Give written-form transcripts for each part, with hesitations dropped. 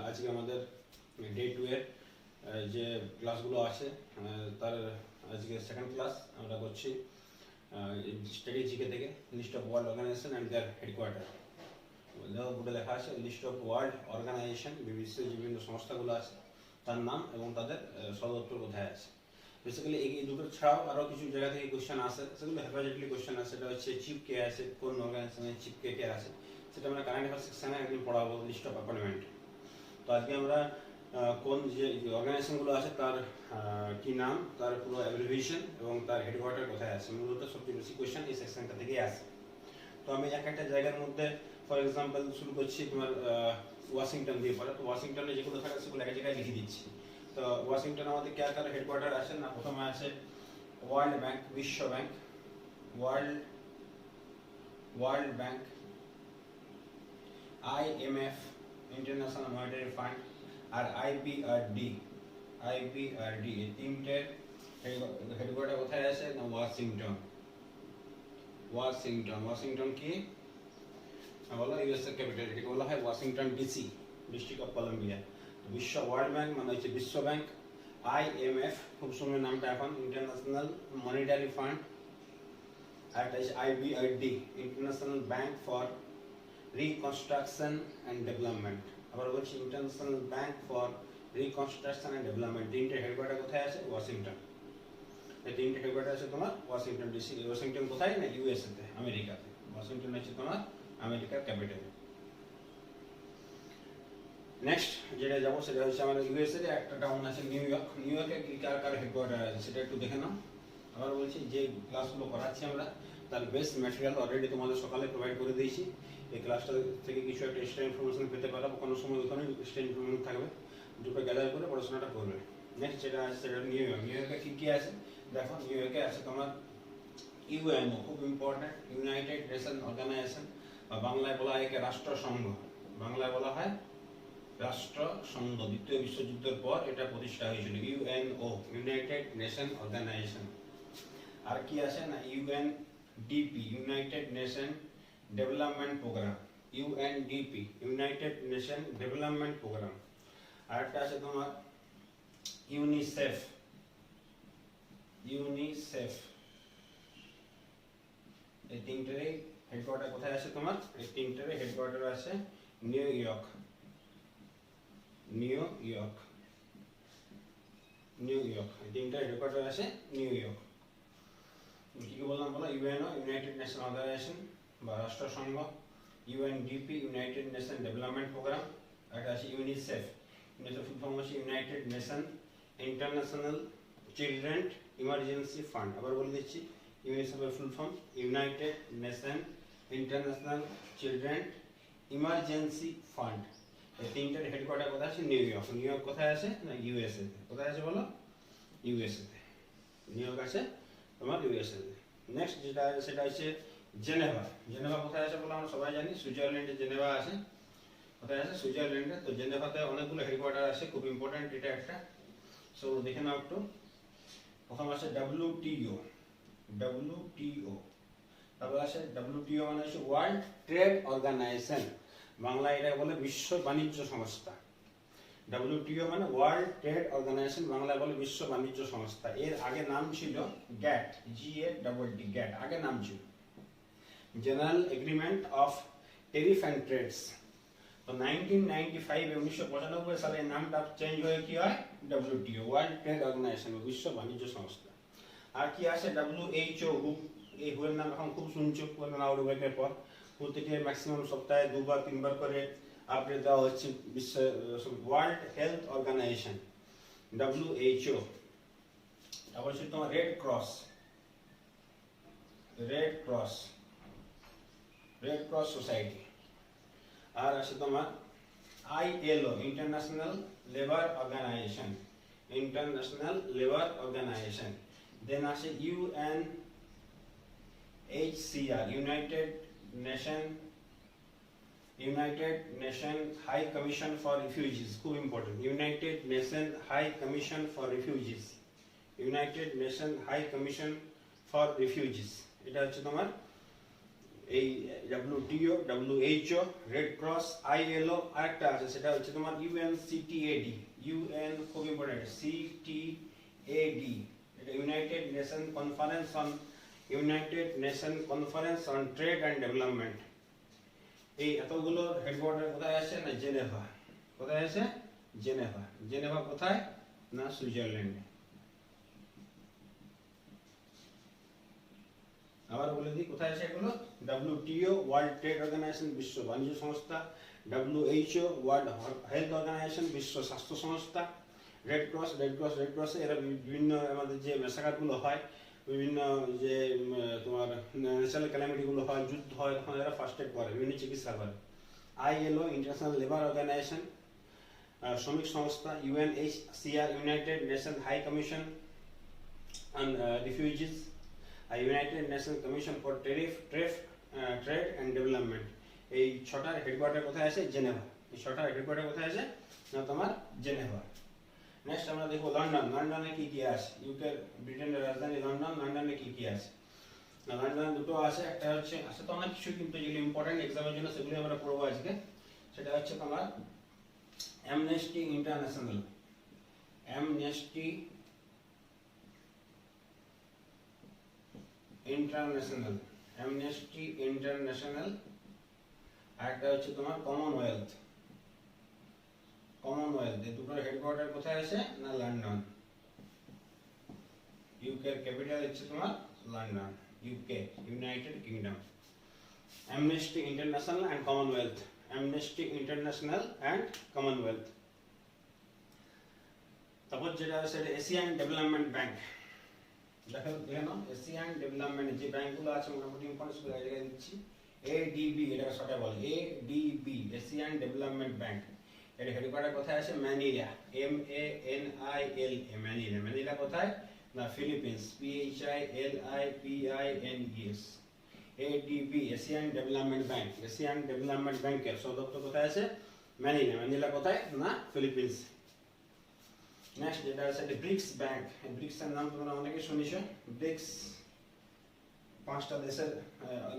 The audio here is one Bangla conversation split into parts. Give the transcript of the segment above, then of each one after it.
আজকে আমাদের ডে 2 এর যে ক্লাসগুলো আছে তার আজকে সেকেন্ড ক্লাস আমরা করছি স্টাডি জিকে থেকে list of world organisation and their headquarter. বোর্ডে লেখা আছে লিস্ট অফ ওয়ার্ল্ড অর্গানাইজেশন, বিশ্বের যে বিভিন্ন সংস্থাগুলো আছে তার নাম এবং তাদের সদর দপ্তর কোথায় আছে। বেসিক্যালি এই দুটো ছাড়াও আরও কিছু জায়গা থেকে কোয়েশ্চেন আসে, সেগুলো হেফাজেটলি কোয়েশ্চেন আছে। সেটা হচ্ছে চিফ কে আছে, কোন অর্গানাইজেশনের চিফ কে আছে, সেটা আমরা কারেন্ট অ্যাফেয়ার্স সেকশনে একদিন পড়াবো লিস্ট অফ অ্যাপয়েন্টমেন্ট। তো আজকে আমরা কোন যে অর্গানাইজেশনগুলো আছে তার কি নাম, তার পুরো অ্যাব্রিভিয়েশন এবং তার হেডকোয়ার্টার কোথায় আছে, মূলত সবচেয়ে বেশি কোয়েশ্চেন এই সেকশনটা থেকেই আসে। তো আমি একটা জায়গার মধ্যে ফর এক্সাম্পল শুরু করছি তোমার ওয়াশিংটন দিয়ে পড়া। তো ওয়াশিংটনে যেগুলো থাকে সেগুলো এক জায়গায় লিখে দিচ্ছি। তো ওয়াশিংটন আমাদের কে কার হেডকোয়ার্টার আছে না, প্রথমে আছে ওয়ার্ল্ড ব্যাংক, বিশ্ব bank, World Bank, IMF International Monetary Fund, আর IBRD এই তিনটের হেডকোয়ার্টার কোথায় আছে না ওয়াশিংটন কি বলো, ইউএসএ ক্যাপিটাল, এটাকে বলা হয় Washington DC, district of Colombia. বিশ্ব ওয়ার্ল্ড ব্যাংক মানে হচ্ছে বিশ্ব ব্যাংক, IMF খুব সুন্দর নামটা এখন, ইন্টারন্যাশনাল মনিটারি ফান্ড, আর এটা হচ্ছে IBRD international bank for reconstruction and development. আবার বলছি international bank for reconstruction and development. তিনটে হেডকোয়ার্টার কোথায় আছে? ওয়াশিংটন। এই তিনটে হেডকোয়ার্টার আছে তোমার ওয়াশিংটন ডিসি। ওয়াশিংটন কোথায় না, ইউএসএ তে, আমেরিকাতে। ওয়াশিংটন হচ্ছে তোমার আমেরিকার ক্যাপিটাল। নেক্সট যেটা যাবো সেটা হচ্ছে আমাদের ইউএসএ এর একটা টাউন আছে নিউ ইয়র্ক। নিউ ইয়র্কে কি কার কার হেডকোয়ার্টার আছে সেটা একটু দেখে নাও। আবার বলছি যে ক্লাসগুলো করাচ্ছি আমরা তার বেস্ট ম্যাটেরিয়াল অলরেডি তোমাদের সকালে প্রোভাইড করে দিয়েছি। এই ক্লাসটা থেকে কিছু একটা এক্সট্রা ইনফরমেশন পেতে পারো, কোনো সময় ওখানে এক্সট্রা ইনফরমেশন থাকবে, দুটো গ্যাদার করে পড়াশোনাটা করবে। নেক্সট যেটা আছে সেটা নিউ ইয়র্ক। নিউ ইয়র্কে কি কি আছে দেখো। নিউ ইয়র্কে আছে তোমার ইউএনও, খুব ইম্পর্টেন্ট, ইউনাইটেড নেশন অর্গানাইজেশন, বা বাংলায় বলা হয় একে রাষ্ট্রসংঘ। বাংলায় বলা হয় রাষ্ট্রসংঘ। দ্বিতীয় বিশ্বযুদ্ধের পর এটা প্রতিষ্ঠা হয়েছিল, ইউএনও, ইউনাইটেড নেশন অর্গানাইজেশন। আর কি আছে না UNDP, United Nation Development Programme, UNDP United Nation Development Programme. আর একটা আছে তোমার ইউনিসেফ, এই তিনটেরই হেডকোয়ার্টার কোথায় আছে তোমার? এই তিনটেরই হেডকোয়ার্টার আছে নিউ ইয়র্ক। এই তিনটার হেডকোয়ার্টার আছে নিউ ইয়র্ক। কি কি বললাম বলো? ইউএনও, ইউনাইটেড নেশন অর্গানাইজেশন বা রাষ্ট্রসংঘ, UNDP United Nation Development Programme, একটা আছে ইউনিসেফ। ইউনিসেফ ফুল ফর্ম হচ্ছে United Nation International Children Emergency Fund. আবার বলে দিচ্ছি ইউনিসেফের full form United Nation International Children Emergency Fund. এই তিনটার হেডকোয়ার্টার কোথায় আছে? New York. নিউ ইয়র্ক কোথায় আছে না ইউএসএ তে। কোথায় আছে বলো? ইউএসএ তে। নিউ ইয়র্ক আছে তোমার ইউএসএ তে। নেক্সট যেটা আছে সেটা হচ্ছে জেনেভা। জেনেভা কোথায় আছে বলো? আমরা সবাই জানি সুইজারল্যান্ডে জেনেভা আছে। কোথায় আছে? সুইজারল্যান্ডে। তো জেনেভাতে অনেকগুলো হেডকোয়ার্টার আছে, খুব ইম্পর্টেন্ট এটা একটা। সো দেখে নাও একটু। প্রথম আছে WTO। তারপর আছে WTO মানে হচ্ছে ওয়ার্ল্ড ট্রেড অর্গানাইজেশন, বাংলা এটা বলে বিশ্ব বাণিজ্য সংস্থা। WTO মানে ওয়ার্ল্ড ট্রেড অর্গানাইজেশন, বাংলায় বলে বিশ্ব বাণিজ্য সংস্থা। এর আগে নাম ছিল গ্যাট, GATT, গ্যাট আগে নাম ছিল general agreement of tariff and trades. তো 1995 সালে এই নামটা চেঞ্জ হয়ে কি হয় WTO, ওয়ার্ল্ড ট্রেড অর্গানাইজেশন, বিশ্ব বাণিজ্য সংস্থা। আর কি আছে WHO, হু। এই হুয়ের নাম এখন খুব শুনছো করোনা আউটব্রেকের পর। প্রত্যেকে ম্যাক্সিমাম সপ্তাহে 2 বা 3 বার করে আপডেট দেওয়া হচ্ছে। বিশ্ব ওয়ার্ল্ড হেলথ অর্গানাইজেশন WHO। তারপর হচ্ছে তোমার রেড ক্রস সোসাইটি। আর আছে তোমার ILO, International Labour Organisation. Then আছে UNHCR, United Nation High Commission for Refugees, খুব important, United Nation High Commission for Refugees. এটা হচ্ছে তোমার এই WTO, WHO, Red Cross, ILO, আরেকটা আছে সেটা হচ্ছে তোমার UNCTAD, UN খুব ইম্পর্টেন্ট, CTAD, এটা United Nation Conference on Trade and Development. এই এতগুলো হেডকোয়ার্টার কোথায় আছে না জেনেভা। কোথায় আছে? জেনেভা। জেনেভা কোথায় না সুইজারল্যান্ডে। আবার বলে দিই কোথায় আছে এগুলো। WTO ওয়ার্ল্ড ট্রেড অর্গানাইজেশন বিশ্ব বাণিজ্য সংস্থা, WHO ওয়ার্ল্ড হেলথ অর্গানাইজেশন বিশ্ব স্বাস্থ্য সংস্থা, রেড ক্রস এরা বিভিন্ন আমাদের যে মেসাকারগুলো হয়, বিভিন্ন যে তোমার ন্যাচারাল ক্যালামিটিগুলো হয়, যুদ্ধ হয়, তখন এরা ফার্স্ট এড করে, বিভিন্ন চিকিৎসা করে। ILO ইন্টারন্যাশনাল লেবার অর্গানাইজেশন শ্রমিক সংস্থা, UNHCR United Nation High Commission on Refugees, United Nation Commission for Trade and Development. এই ছটার হেডকোয়ার্টার কোথায় আছে? জেনেভা। এই ছটার হেডকোয়ার্টার কোথায় আছে না তোমার জেনেভা। নেক্সট আমরা দেখবো লন্ডন। লন্ডনে কি কি আছে? ইউকে ব্রিটেনের রাজধানী লন্ডন। লন্ডনে কি কি আছে? লন্ডনে দুটো আছে, একটা হচ্ছে আছে তো অনেক কিছু, কিন্তু যেগুলো ইম্পর্টেন্ট এক্সামের জন্য সেগুলো আমরা পড়বো আজকে। সেটা হচ্ছে তোমার amnesty international. Amnesty international, amnesty international. আরেকটা হচ্ছে তোমার কমনওয়েলথ। কমনওয়েলথ এই দুটোর হেডকোয়ার্টার কোথায় আছে না লন্ডন। ইউকে এর ক্যাপিটাল হচ্ছে তোমার London, UK United Kingdom. Amnesty International and Commonwealth, Amnesty International and Commonwealth. তারপর যেটা আছে সেটা এশিয়ান ডেভেলপমেন্ট ব্যাংক। দেখো এশিয়ান ডেভেলপমেন্ট যে ব্যাংকগুলো আছে মোটামুটি ইম্পর্টেন্স করে জায়গায় দিচ্ছি। ADB এটা শর্টে বলে, ADB এশিয়ান ডেভেলপমেন্ট ব্যাংক। এর হেডকোয়ার্টার কোথায় আছে? Manila, MANILA, Manila. ম্যানিলা কোথায় না Philippines, PHILIPINES। ADB Asian development bank. Asian development ব্যাংকের সদর দপ্তর কোথায় আছে? ম্যানিলা। ম্যানিলা কোথায় না ফিলিপিন্স। নেক্সট যেটা আছে এটা ব্রিক্স ব্যাংক। ব্রিক্স এর নাম তোমরা অনেকে শুনেছো। ব্রিক্স পাঁচটা দেশের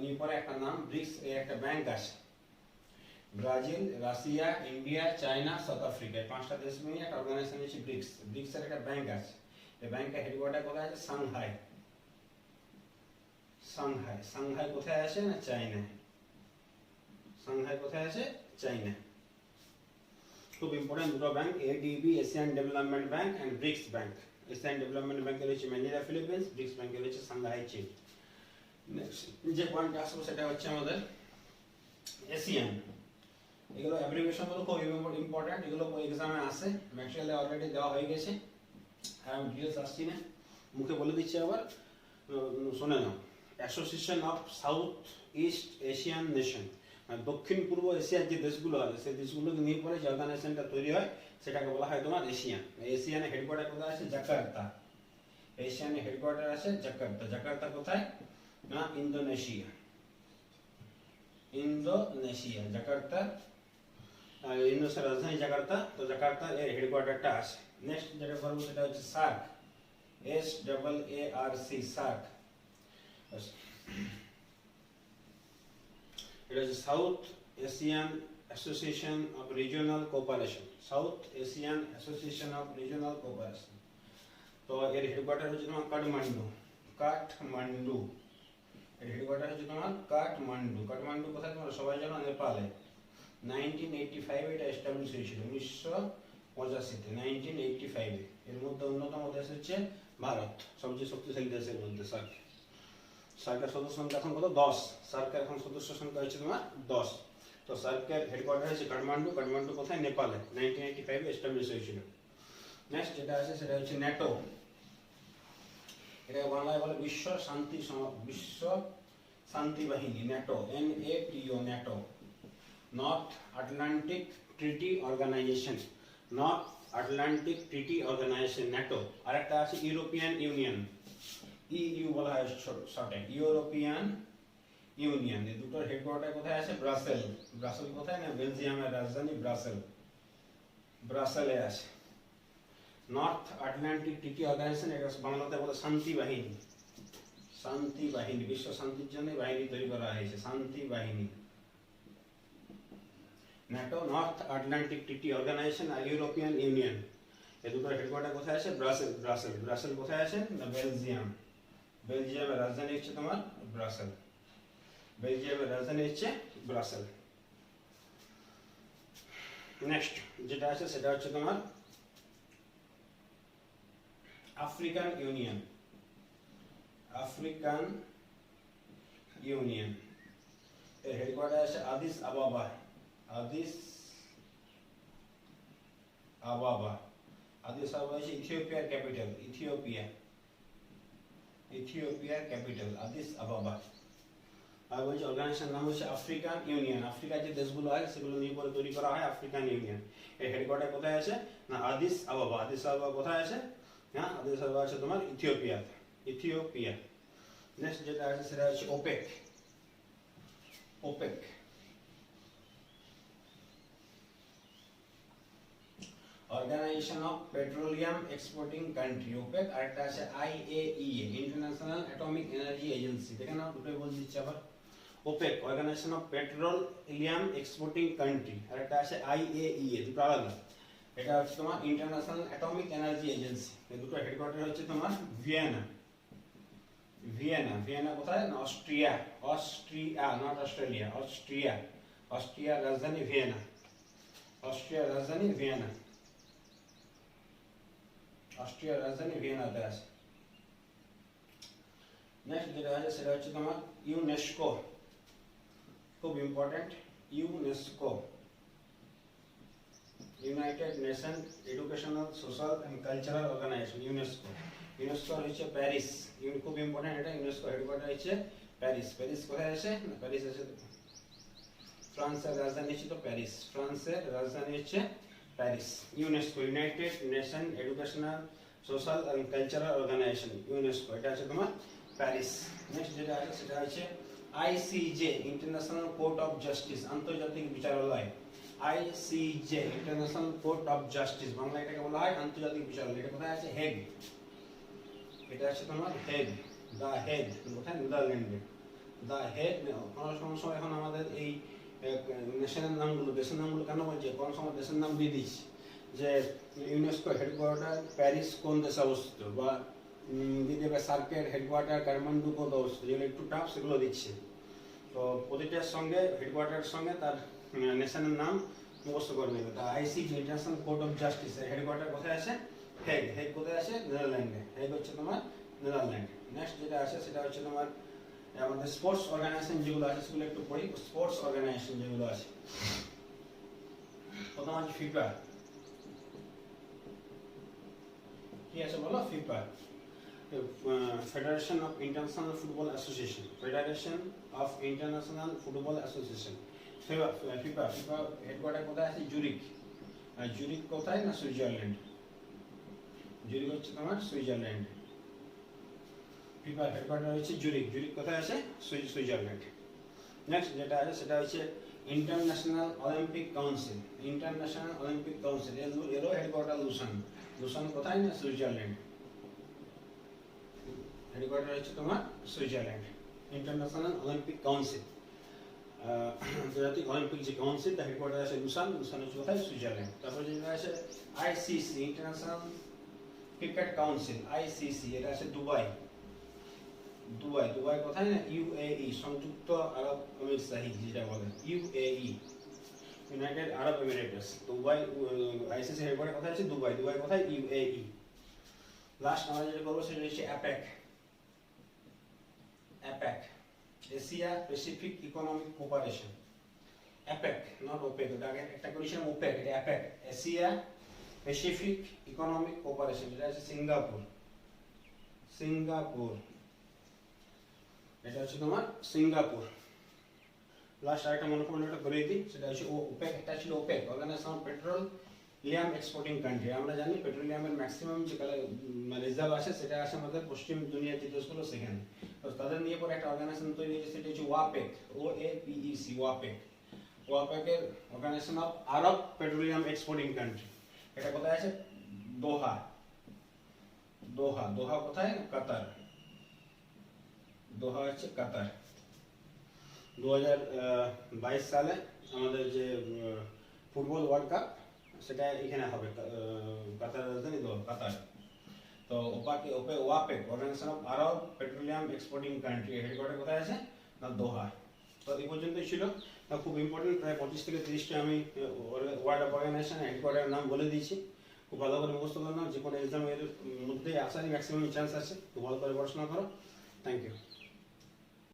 নিয়ে পরে একটা নাম ব্রিক্স এর একটা ব্যাংক আছে। Brazil, Russia, India, China, south Africa, পাঁচটা দেশ নিয়ে একটা অর্গানাইজেশন হচ্ছে ব্রিক্স। ব্রিক্স এর একটা ব্যাংক আছে। এই ব্যাংকের হেডকোয়ার্টার কোথায় আছে? সাংহাই। সাংহাই। সাংহাই কোথায় আছে না চায়না। সাংহাই কোথায় আছে? চায়না। খুব ইম্পর্টেন্ট দুটো bank, ADB Asian development bank and BRICS bank. Asian development ব্যাংকের হচ্ছে ম্যানিলা ফিলিপিন্স, ব্রিক্স ব্যাংকের হচ্ছে সাংহাই চীন। নেক্সট যে পয়েন্ট আসবো সেটা হচ্ছে আমাদের এশিয়ান। এগুলো অ্যাব্রিভিয়েশন গুলো খুব ইম্পর্টেন্ট, এগুলো এক্সামে আসে, ম্যাটেরিয়ালে অলরেডি দেওয়া হয়ে গেছে, আর আমি ডিটেলস আসছি না, মুখে বলে দিচ্ছি আবার শুনে নাও। Association of South East Asian Nation, দক্ষিণ পূর্ব এশিয়ার যে দেশগুলো আছে সেই দেশগুলোকে নিয়ে পরে যে অর্গানাইজেশনটা তৈরি হয় সেটাকে বলা হয় তোমার এশিয়ান। এশিয়ানের হেডকোয়ার্টার কোথায় আছে? জাকার্তা। এশিয়ানের হেডকোয়ার্টার আছে জাকার্তা। জাকার্তা কোথায় না ইন্দোনেশিয়া। ইন্দোনেশিয়া জাকার্তা, ইন্দোনেশিয়ার রাজধানী জাকার্তা। তো জাকার্তা এর হেডকোয়ার্টারটা আছে। নেক্সট যেটা বলবো সেটা হচ্ছে সার্ক, SAARC, সার্ক। এটা হচ্ছে south Asian association of regional cooperation. South Asian association of regional cooperation. তো এর হেডকোয়ার্টার হচ্ছে তোমার কাঠমান্ডু। কাঠমান্ডু এর হেডকোয়ার্টার হচ্ছে তোমার কাঠমান্ডু। কাঠমান্ডু কোথায় তোমরা সবাই জানো? নেপালে। 1985 এটা এস্টাবলিশ হয়েছিল, 1985-তে, 1985-এ। এর মধ্যে অন্যতম দেশ হচ্ছে ভারত, সবচেয়ে শক্তিশালী দেশের মধ্যে সার্ক। সার্কের সদস্য সংখ্যা এখন কত? 10। সার্কের এখন সদস্য সংখ্যা হচ্ছে তোমার 10। তো সার্কের হেডকোয়ার্টার হচ্ছে কাঠমান্ডু। কাঠমান্ডু কোথায়? নেপালে, 1985-এ এস্টাবলিশ হয়েছিল। নেক্সট যেটা আছে সেটা হচ্ছে ন্যাটো। এটা বাংলায় বলে বিশ্ব শান্তি বাহিনী, NATO, NATO, NATO. North Atlantic Treaty Organisation, North Atlantic Treaty Organisation, NATO. আরেকটা আছে ইউরোপিয়ান ইউনিয়ন, EU বলা হয় শর্টে, ইউরোপিয়ান ইউনিয়ন। এই দুটোর হেডকোয়ার্টার কোথায় আছে? ব্রাসেল। ব্রাসেল কোথায় না বেলজিয়ামের রাজধানী ব্রাসেল, ব্রাসেলে আছে। নর্থ আটলান্টিক ট্রিটি অর্গানাইজেশন, এটা বাংলাতে বলে শান্তি বাহিনী, শান্তি বাহিনী, বিশ্ব শান্তির জন্য বাহিনী তৈরি করা হয়েছে, শান্তি বাহিনী। NATO, North Atlantic Treaty organisation আর ইউরোপিয়ান ইউনিয়ন, এই দুটোর হেডকোয়ার্টার কোথায় আছে? ব্রাসেল। ব্রাসেল, ব্রাসেল কোথায় আছে? না বেলজিয়াম। বেলজিয়ামের রাজধানী হচ্ছে তোমার ব্রাসেল। বেলজিয়ামের রাজধানী হচ্ছে ব্রাসেল। নেক্সট যেটা আছে সেটা হচ্ছে তোমার আফ্রিকান ইউনিয়ন। আফ্রিকান ইউনিয়ন এর হেডকোয়ার্টার আছে আদিস আবাবা। আদিস আবাবা, আদিস আবাবা হচ্ছে ইথিওপিয়ার ক্যাপিটাল। ইথিওপিয়া, ইথিওপিয়ার ক্যাপিটাল আদিস আবাবা। আর বলছে অর্গানাইজেশন নাম হচ্ছে আফ্রিকান ইউনিয়ন। আফ্রিকার যে দেশগুলো আছে সেগুলো নিয়ে পরে তৈরি করা হয় আফ্রিকান ইউনিয়ন। এর হেডকোয়ার্টার কোথায় আছে? না আদিস আবাবা। আদিস আবাবা কোথায় আছে? হ্যাঁ, আদিস আবাবা আছে তোমার ইথিওপিয়া। ইথিওপিয়া। নেক্সট যেটা আছে সেটা হচ্ছে OPEC. OPEC, organisation of petroleum exporting Country. OPEC. আর একটা আছে IAEA, International Atomic Energy Agency. দেখে নাও, দুটোই বলে দিচ্ছি আবার। OPEC, organisation of petroleum exporting Country. আর একটা আছে আইএইএ, দুটো আলাদা। এটা হচ্ছে তোমার ইন্টারন্যাশনাল অ্যাটমিক এনার্জি এজেন্সি। এই দুটো হেডকোয়ার্টার হচ্ছে তোমার ভিয়েনা। ভিয়েনা, ভিয়েনা কোথায়? না Austria. Austria, not Australia, Austria. অস্ট্রিয়ার রাজধানী ভিয়েনা। অস্ট্রিয়ার রাজধানী ভিয়েনা। অস্ট্রিয়ার রাজধানী ভিয়েনাতে আছে। নেক্সট যেটা আছে সেটা হচ্ছে তোমার ইউনেস্কো। খুব important, UNESCO, United Nation educational social and cultural organisation. UNESCO, UNESCO হচ্ছে প্যারিস। খুব ইম্পর্টেন্ট এটা। ইউনেস্কো হেডকোয়ার্টার হচ্ছে প্যারিস। প্যারিস কোথায় আছে? না প্যারিস আছে ফ্রান্সের রাজধানী হচ্ছে তো প্যারিস। ফ্রান্সের রাজধানী হচ্ছে Paris. UNESCO, United Nation educational social and cultural organisation. UNESCO, এটা আছে তোমার প্যারিস। নেক্সট যেটা আছে সেটা হচ্ছে ICJ, International Court of Justice, আন্তর্জাতিক বিচারালয়। ICJ, International Court of Justice, Bangla এটাকে বলা হয় আন্তর্জাতিক বিচারালয়। এটা কোথায় আছে? হেগ। এটা আছে তোমার হেগ, দা হেগ। কোথায়? নেদারল্যান্ডে। দা হেগ। কোন সময় এখন আমাদের এই নেশনের নামগুলো, দেশের নামগুলো কেন বলছে, কোন সময় দেশের নাম দিয়ে দিচ্ছি যে ইউনেস্কো হেডকোয়ার্টার প্যারিস কোন দেশে অবস্থিত, বা দিয়ে দেবে সার্কের হেডকোয়ার্টার কাঠমান্ডু কোথায় অবস্থিত, যেগুলো একটু টাফ সেগুলো দিচ্ছে। তো প্রতিটার সঙ্গে হেডকোয়ার্টারের সঙ্গে তার নেশনের নাম মুখস্থ করে নেবে। তা ICJ, International Court of justice, এর হেডকোয়ার্টার কোথায় আছে? হেগ। হেগ কোথায় আছে? নেদারল্যান্ডে। হেগ হচ্ছে তোমার নেদারল্যান্ড। নেক্সট যেটা আছে সেটা হচ্ছে তোমার আমাদের স্পোর্টস অর্গানাইজেশন যেগুলো আছে সেগুলো একটু পড়ি। স্পোর্টস অর্গানাইজেশন যেগুলো আছে, প্রথম আছে ফিফা। কি আছে বলো? FIFA, federation of international football association. Federation of international football association, FIFA. FIFA headquarter কোথায় আছে? জুরিক। আর জুরিক কোথায়? না সুইজারল্যান্ড। জুরিক হচ্ছে তোমার সুইজারল্যান্ড। ফিফা হেডকোয়ার্টার হচ্ছে জুরিক। জুরিক কোথায় আছে? সুইজারল্যান্ড। নেক্সট যেটা আছে সেটা হচ্ছে international Olympic council. International Olympic council, এরও হেডকোয়ার্টার লুসান। লুসান কোথায়? না সুইজারল্যান্ড। হেডকোয়ার্টার হচ্ছে তোমার সুইজারল্যান্ড। ইন্টারন্যাশনাল অলিম্পিক কাউন্সিল, আন্তর্জাতিক অলিম্পিক যে কাউন্সিল, তার হেডকোয়ার্টার আছে লুসান। লুসান হচ্ছে কোথায়? সুইজারল্যান্ড। তারপরে যেটা আছে ICC, international cricket council. ICC, এটা আছে দুবাই। দুবাই, দুবাই কোথায়? না ইউএই, সংযুক্ত আরব আমির শাহী যেটা বলে, UAE, United Arab Emirates. Dubai, ICC headquarter কোথায় আছে? দুবাই। দুবাই কোথায়? ইউএই। লাস্ট আমরা যেটা করবো সেটা হচ্ছে APEC. APEC, Asia Pacific economic cooperation. APEC, not OPEC. এটা আগে একটা করেছিলাম ওপেক, এটা APEC, Asia Pacific economic cooperation. যেটা আছে সিঙ্গাপুর। সিঙ্গাপুর, এটা হচ্ছে তোমার সিঙ্গাপুর। লাস্ট আরেকটা মনে পড়লো, এটা করে দিই, সেটা হচ্ছে ওপেক। একটা ছিল OPEC, organisation of petroleum exporting country. আমরা জানি পেট্রোলিয়ামের ম্যাক্সিমাম যে রিজার্ভ আছে সেটা আছে আমাদের পশ্চিম দুনিয়ার যে দেশগুলো সেখানে। তো তাদের নিয়ে পরে একটা অর্গানাইজেশন তৈরি হয়েছে, সেটা হচ্ছে ওয়াপেক, OAPEC, ওয়াপেক। ওয়াপেকের organisation of Arab Petroleum exporting country. এটা কোথায় আছে? দোহা। দোহা, দোহা কোথায়? কাতার। দোহা হচ্ছে কাতার। 2022 সালে আমাদের যে ফুটবল ওয়ার্ল্ড কাপ সেটা এখানে হবে, কাতার রাজধানী দোহা, কাতার। তো OAPEC Organisation of Arab Petroleum exporting Country headquarter কোথায় আছে না দোহা। তো এই পর্যন্তই ছিল, খুব ইম্পর্টেন্ট, প্রায় 25 থেকে 30টা আমি ওয়ার্ল্ড অর্গানাইজেশন হেডকোয়ার্টারের নাম বলে দিয়েছি। খুব ভালো করে মুখস্থ করে নাও, যে কোনো এক্সামের মধ্যেই আসারই ম্যাক্সিমাম চান্স আছে। খুব ভালো করে পড়াশোনা করো। Thank you.